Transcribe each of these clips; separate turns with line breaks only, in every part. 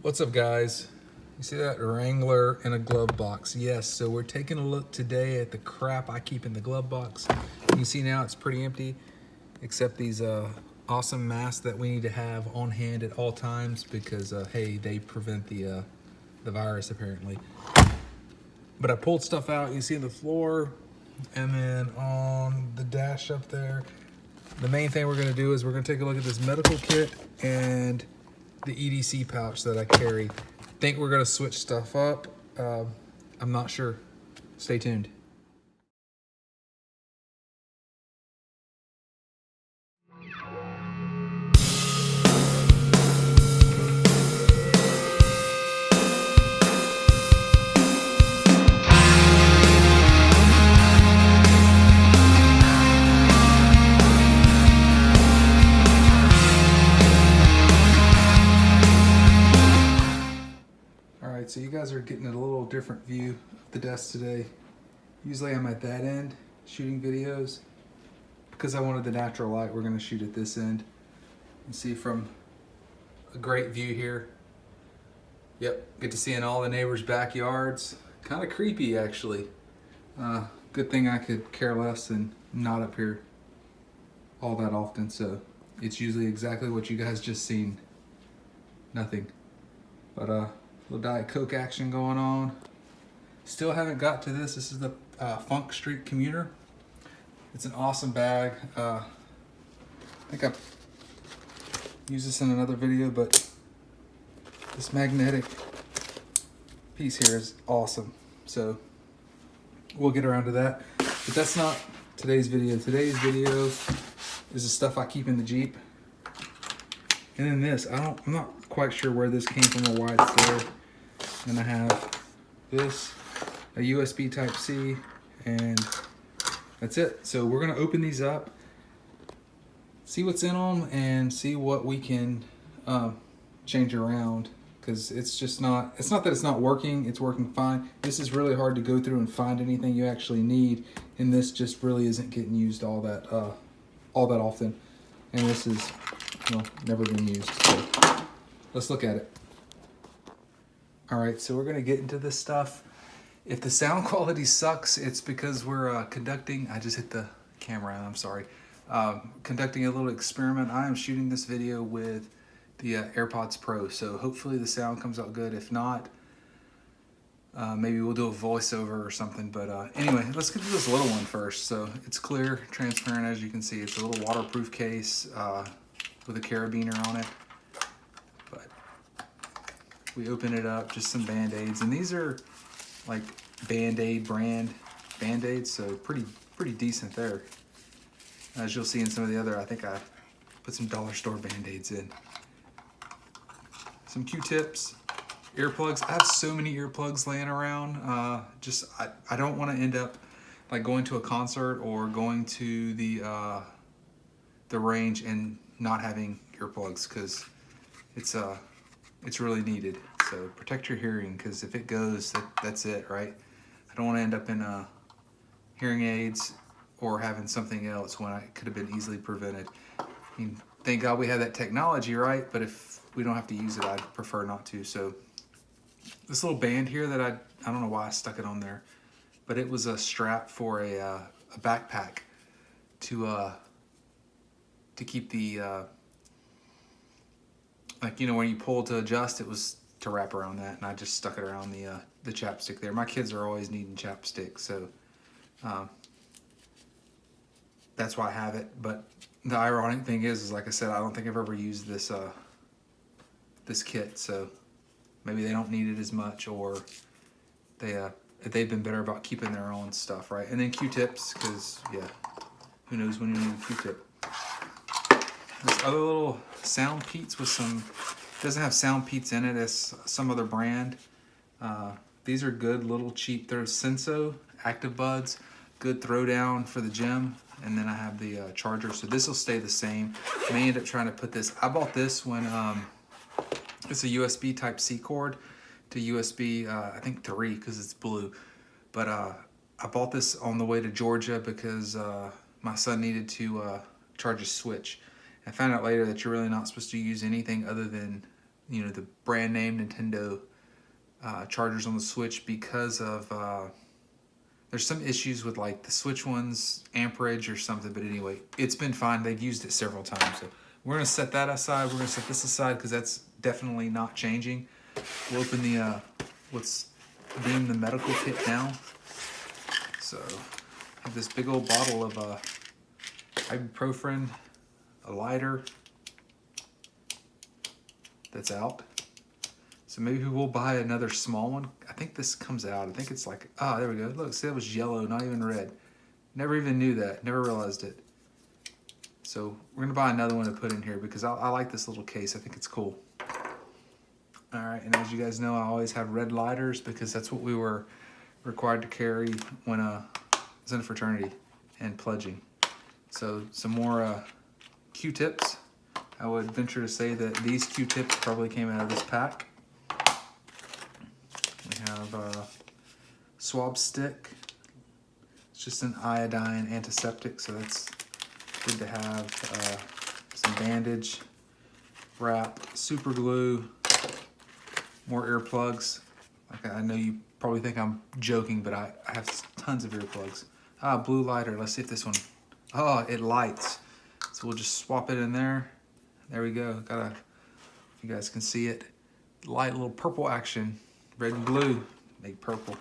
What's up, guys? You see that Wrangler in a glove box? Yes, so we're taking a look today at the crap I keep in the glove box. You can see now it's pretty empty, except these awesome masks that we need to have on hand at all times because, hey, they prevent the virus apparently. But I pulled stuff out, you see the floor, and then on the dash up there. The main thing we're gonna do is we're gonna take a look at this medical kit and the EDC pouch that I carry. Think we're gonna switch stuff up. I'm not sure. Stay tuned. Alright, so you guys are getting a little different view of the desk today. Usually I'm at that end shooting videos. Because I wanted the natural light, we're gonna shoot at this end. And see from a great view here. Yep, get to see in all the neighbors' backyards. Kind of creepy, actually. Good thing I could care less and not up here all that often, so it's usually exactly what you guys just seen. Nothing. But little Diet Coke action going on. Still haven't got to this. This is the Funk Street Commuter. It's an awesome bag. I think I've used this in another video, but this magnetic piece here is awesome. So we'll get around to that. But that's not today's video. Today's video is the stuff I keep in the Jeep. And then this, I'm not quite sure where this came from or why it's there. And I have this, a USB Type-C, and that's it. So we're gonna open these up, see what's in them, and see what we can change around. Because it's not that it's not working, it's working fine. This is really hard to go through and find anything you actually need, and this just really isn't getting used all that often. And this is, well, never been used. So let's look at it. All right, so we're gonna get into this stuff. If the sound quality sucks, it's because we're conducting, I just hit the camera, I'm sorry. Conducting a little experiment. I am shooting this video with the AirPods Pro, so hopefully the sound comes out good. If not, maybe we'll do a voiceover or something. But anyway, let's get to this little one first. So it's clear, transparent, as you can see. It's a little waterproof case with a carabiner on it. But we open it up, just some Band-Aids, and these are like Band-Aid brand Band-Aids, so pretty decent there. As you'll see in some of the other, I think I put some dollar store Band-Aids in. Some Q-tips, earplugs. I have so many earplugs laying around. I don't want to end up like going to a concert or going to the range and not having earplugs, because it's really needed. So protect your hearing, because if it goes, that's it, right? I don't want to end up in hearing aids or having something else when it could have been easily prevented. I mean, thank God we have that technology, right? But if we don't have to use it, I'd prefer not to. So this little band here that I don't know why I stuck it on there, but it was a strap for a backpack to keep the like, you know, when you pull to adjust, it was to wrap around that, and I just stuck it around the chapstick there. My kids are always needing chapstick, so that's why I have it. But the ironic thing is like I said, I don't think I've ever used this this kit, so maybe they don't need it as much, or they've been better about keeping their own stuff, right? And then Q-tips, because yeah, who knows when you need a Q-tip. This other little Sound Peats with some, doesn't have Sound Peats in it, it's some other brand. These are good, little cheap. They're Senso Active Buds, good throwdown for the gym. And then I have the charger, so this will stay the same. I may end up trying to put this, I bought this when it's a USB Type-C cord to USB, I think 3, because it's blue. But I bought this on the way to Georgia because my son needed to charge his Switch. I found out later that you're really not supposed to use anything other than you know, the brand name Nintendo chargers on the Switch because of there's some issues with like the Switch one's amperage or something. But anyway, it's been fine. They've used it several times. So we're gonna set that aside. We're gonna set this aside because that's definitely not changing. We'll open the what's deemed the medical kit now. So I have this big old bottle of ibuprofen, a lighter that's out. So maybe we'll buy another small one. I think this comes out. I think it's like, ah, there we go. Look, see, that was yellow, not even red. Never even knew that. Never realized it. So we're gonna buy another one to put in here because I like this little case. I think it's cool. All right, and as you guys know, I always have red lighters because that's what we were required to carry when I was in a fraternity and pledging. So some more Q-tips. I would venture to say that these Q-tips probably came out of this pack. We have a swab stick. It's just an iodine antiseptic, so that's good to have. Some bandage, wrap, super glue, more earplugs. Like, I know you probably think I'm joking, but I have tons of earplugs. Blue lighter. Let's see if this one, oh, it lights. So we'll just swap it in there. There we go. If you guys can see it, light little purple action. Red and blue make purple.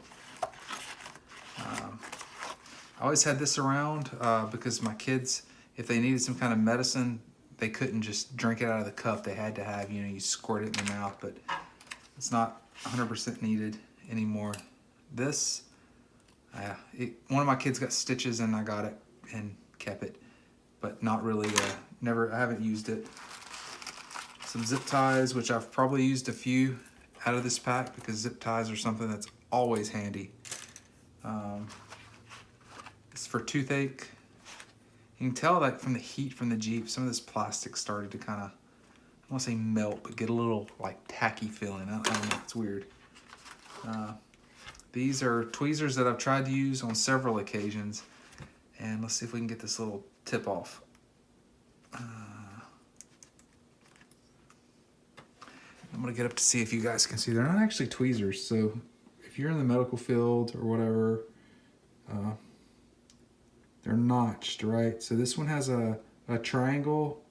I always had this around because my kids, if they needed some kind of medicine, they couldn't just drink it out of the cup. They had to have, you know, you squirt it in their mouth, but it's not 100% needed anymore. This, one of my kids got stitches and I got it and kept it, but not really, I haven't used it. Some zip ties, which I've probably used a few out of this pack because zip ties are something that's always handy. It's for toothache. You can tell that from the heat from the Jeep, some of this plastic started to kind of, I don't want to say melt, but get a little like tacky feeling. I don't know, it's weird. These are tweezers that I've tried to use on several occasions. And let's see if we can get this little tip off. I'm gonna get up to see if you guys can see. They're not actually tweezers, so if you're in the medical field or whatever, they're notched, right? So this one has a triangle,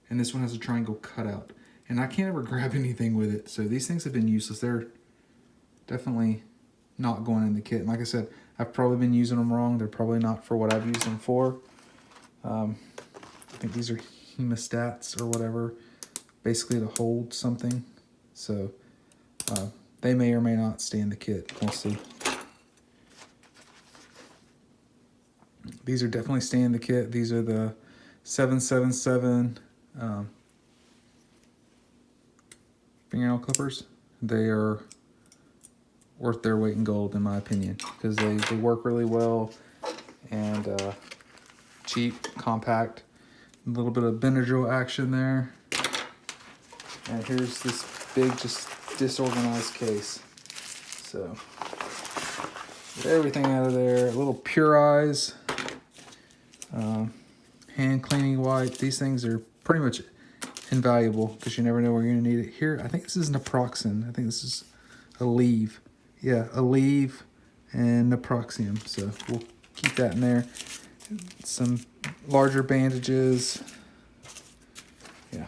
and this one has a triangle cutout. And I can't ever grab anything with it, so these things have been useless. They're definitely not going in the kit. And like I said, I've probably been using them wrong. They're probably not for what I've used them for. I think these are hemostats or whatever, basically to hold something. So they may or may not stay in the kit. We'll see. These are definitely staying in the kit. These are the 777 fingernail clippers. They are worth their weight in gold, in my opinion, because they work really well and cheap, compact, a little bit of Benadryl action there. And here's this big, just disorganized case. So, get everything out of there. A little Pure Eyes, hand cleaning wipe. These things are pretty much invaluable because you never know where you're gonna need it. Here, I think this is naproxen. I think this is Aleve. Yeah, Aleve and naproxen. So we'll keep that in there. Some larger bandages. Yeah.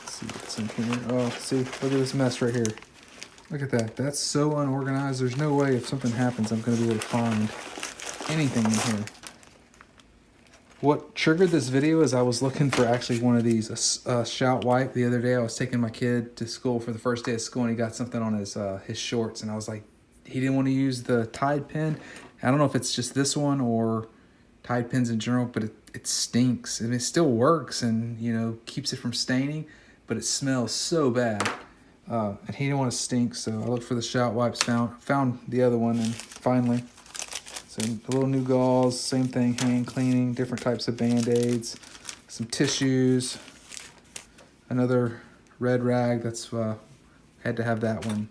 Let's see what's in here. Oh, see, look at this mess right here. Look at that. That's so unorganized. There's no way if something happens, I'm going to be able to find anything in here. What triggered this video is I was looking for actually one of these, a shout wipe. The other day I was taking my kid to school for the first day of school and he got something on his shorts, and I was like, he didn't want to use the Tide pen. I don't know if it's just this one or Tide pens in general, but it stinks. I mean, it still works and, you know, keeps it from staining, but it smells so bad. And he didn't want to stink, so I looked for the shout wipes, found the other one, and finally, so a little new gauze, same thing, hand cleaning, different types of Band-Aids, some tissues, another red rag. That's had to have that one.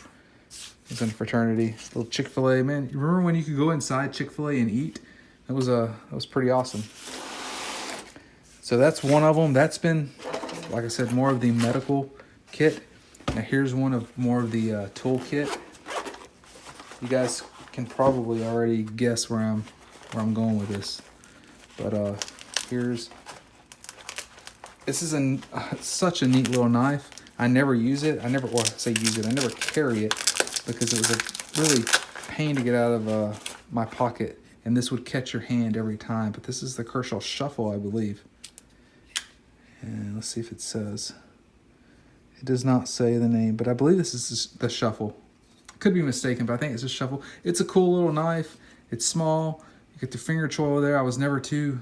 It was in fraternity. A little Chick-fil-A, man. You remember when you could go inside Chick-fil-A and eat? That was pretty awesome. So that's one of them. That's been like I said, more of the medical kit. Now here's one of more of the tool kit. You guys can probably already guess where I'm going with this, but this is such a neat little knife. I never use it. I never carry it because it was a really pain to get out of my pocket, and this would catch your hand every time. But this is the Kershaw Shuffle, I believe. And let's see if it says. It does not say the name, but I believe this is the Shuffle. Could be mistaken, but I think it's a Shuffle. It's a cool little knife. It's small. You get the finger choil there. I was never too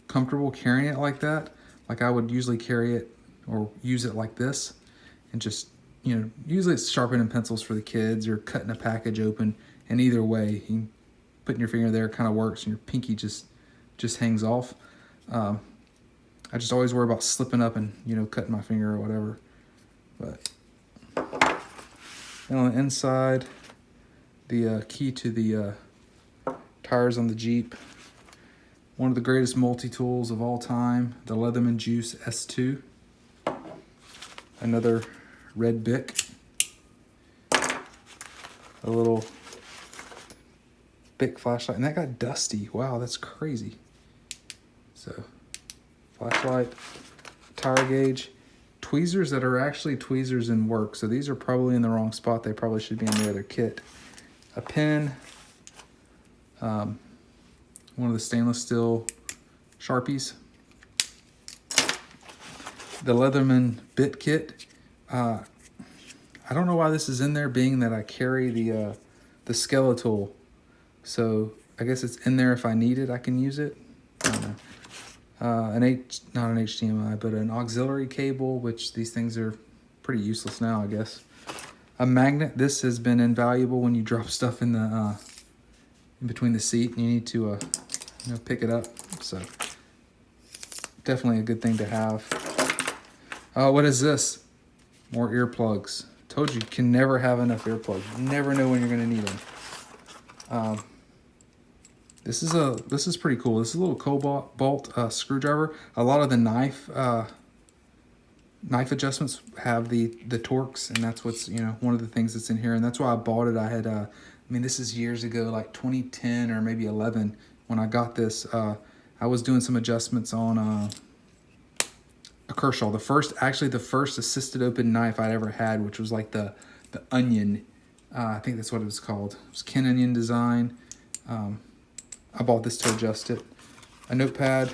comfortable carrying it like that. Like I would usually carry it or use it like this, and just, you know, usually it's sharpening pencils for the kids or cutting a package open. And either way, you putting your finger there kind of works, and your pinky just hangs off. I just always worry about slipping up and, you know, cutting my finger or whatever. But and on the inside, the key to the tires on the Jeep. One of the greatest multi-tools of all time, the Leatherman Juice S2. Another red Bic. A little Bic flashlight, and that got dusty. Wow, that's crazy. So, flashlight, tire gauge, tweezers that are actually tweezers in work. So these are probably in the wrong spot. They probably should be in the other kit. A pen, one of the stainless steel Sharpies. The Leatherman bit kit. I don't know why this is in there, being that I carry the Skeletal. So I guess it's in there if I need it, I can use it. I don't know. Not an HDMI, but an auxiliary cable, which these things are pretty useless now, I guess. A magnet. This has been invaluable when you drop stuff in the in between the seat and you need to you know, pick it up. So definitely a good thing to have. What is this? More earplugs. Told you can never have enough earplugs. You never know when you're gonna need them. This is pretty cool. This is a little cobalt screwdriver. A lot of the knife adjustments have the Torx, and that's what's, you know, one of the things that's in here, and that's why I bought it. I had I mean, this is years ago, like 2010 or maybe 11 when I got this. I was doing some adjustments on a Kershaw, the first assisted open knife I'd ever had, which was like the Onion. I think that's what it was called. It was Ken Onion design. I bought this to adjust it. A notepad.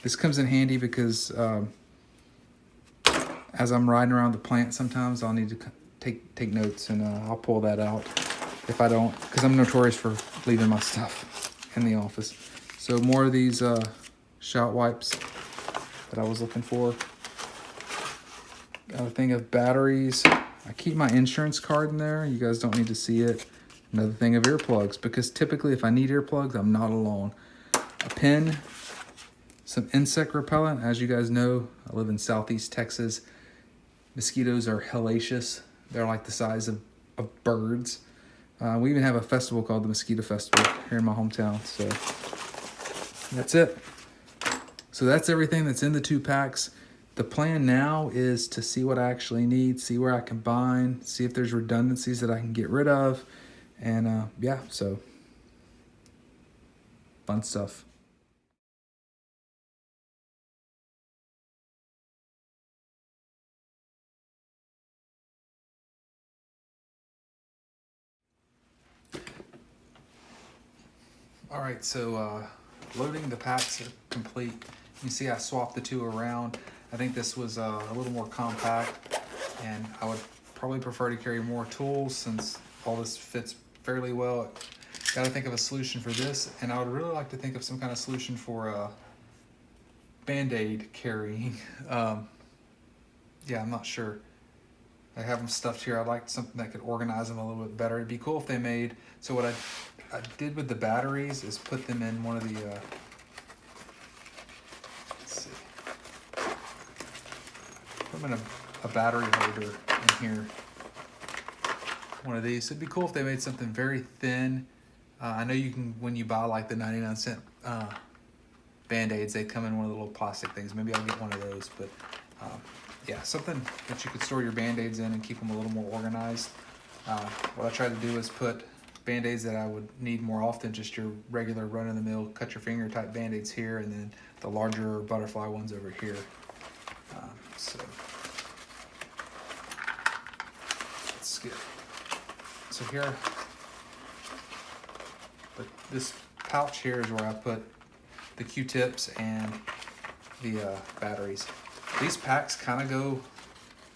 This comes in handy because as I'm riding around the plant, sometimes I'll need to take notes, and I'll pull that out if I don't, because I'm notorious for leaving my stuff in the office. So more of these shout wipes that I was looking for. Got a thing of batteries. I keep my insurance card in there. You guys don't need to see it. Another thing of earplugs, because typically if I need earplugs, I'm not alone. A pen, some insect repellent. As you guys know, I live in Southeast Texas. Mosquitoes are hellacious. They're like the size of birds. We even have a festival called the Mosquito Festival here in my hometown. So that's it. So that's everything that's in the 2 packs. The plan now is to see what I actually need, see where I combine, see if there's redundancies that I can get rid of. And yeah, so fun stuff. All right, so loading the packs are complete. You can see I swapped the 2 around. I think this was a little more compact, and I would probably prefer to carry more tools since all this fits fairly well. Got to think of a solution for this, and I would really like to think of some kind of solution for Band-Aid carrying. Yeah, I'm not sure. I have them stuffed here. I'd like something that could organize them a little bit better. It'd be cool if they made, so what I did with the batteries is put them in one of the, let's see, put them in a battery holder in here. One of these. It'd be cool if they made something very thin. I know you can, when you buy like the 99-cent Band-Aids, they come in one of the little plastic things. Maybe I'll get one of those, but Yeah, something that you could store your Band-Aids in and keep them a little more organized. What I try to do is put Band-Aids that I would need more often, just your regular run-of-the-mill cut your finger type Band-Aids here, and then the larger butterfly ones over here. So let's get, so here, but this pouch here is where I put the Q-tips and the batteries. These packs kind of go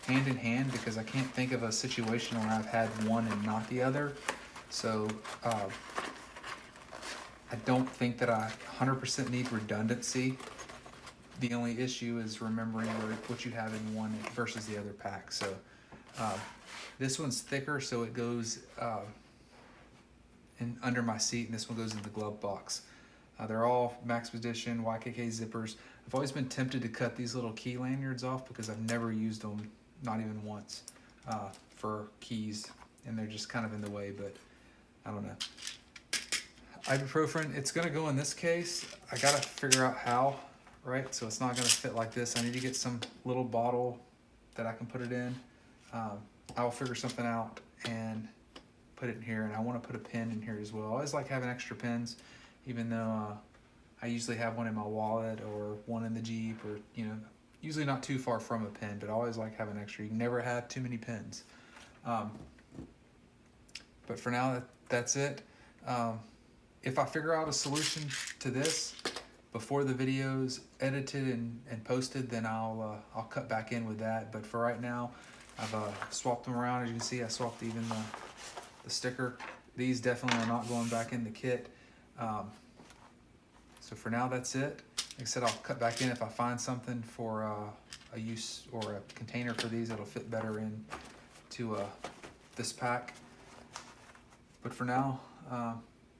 hand in hand because I can't think of a situation where I've had one and not the other. So I don't think that I 100% need redundancy. The only issue is remembering what you have in one versus the other pack. So this one's thicker, so it goes in under my seat, and this one goes in the glove box. They're all Maxpedition YKK zippers. I've always been tempted to cut these little key lanyards off because I've never used them, not even once, for keys, and they're just kind of in the way, but I don't know. Ibuprofen, it's gonna go in this case. I gotta figure out how, right? So it's not gonna fit like this. I need to get some little bottle that I can put it in. I'll figure something out and put it in here, and I wanna put a pen in here as well. I always like having extra pens, even though I usually have one in my wallet or one in the Jeep, or, you know, usually not too far from a pen, but I always like having extra. You can never have too many pens. But for now, that's it. If I figure out a solution to this before the video's edited and posted, then I'll cut back in with that. But for right now, I've swapped them around. As you can see, I swapped even the sticker. These definitely are not going back in the kit. So for now, that's it. Like I said, I'll cut back in if I find something for a use or a container for these that'll fit better into this pack. But for now,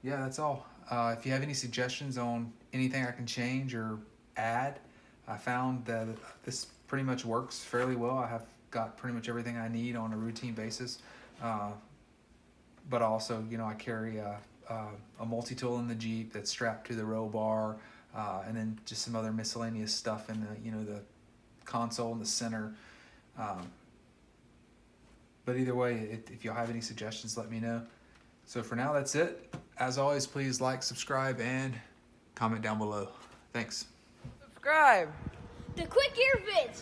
yeah, that's all. If you have any suggestions on anything I can change or add, I found that this pretty much works fairly well. I have got pretty much everything I need on a routine basis. But also, you know, I carry a multi-tool in the Jeep that's strapped to the row bar, and then just some other miscellaneous stuff in the, you know, the console in the center. But either way, if y'all have any suggestions, let me know. So for now, that's it. As always, please like, subscribe, and comment down below. Thanks.
Subscribe.
The Quick Gear Vids.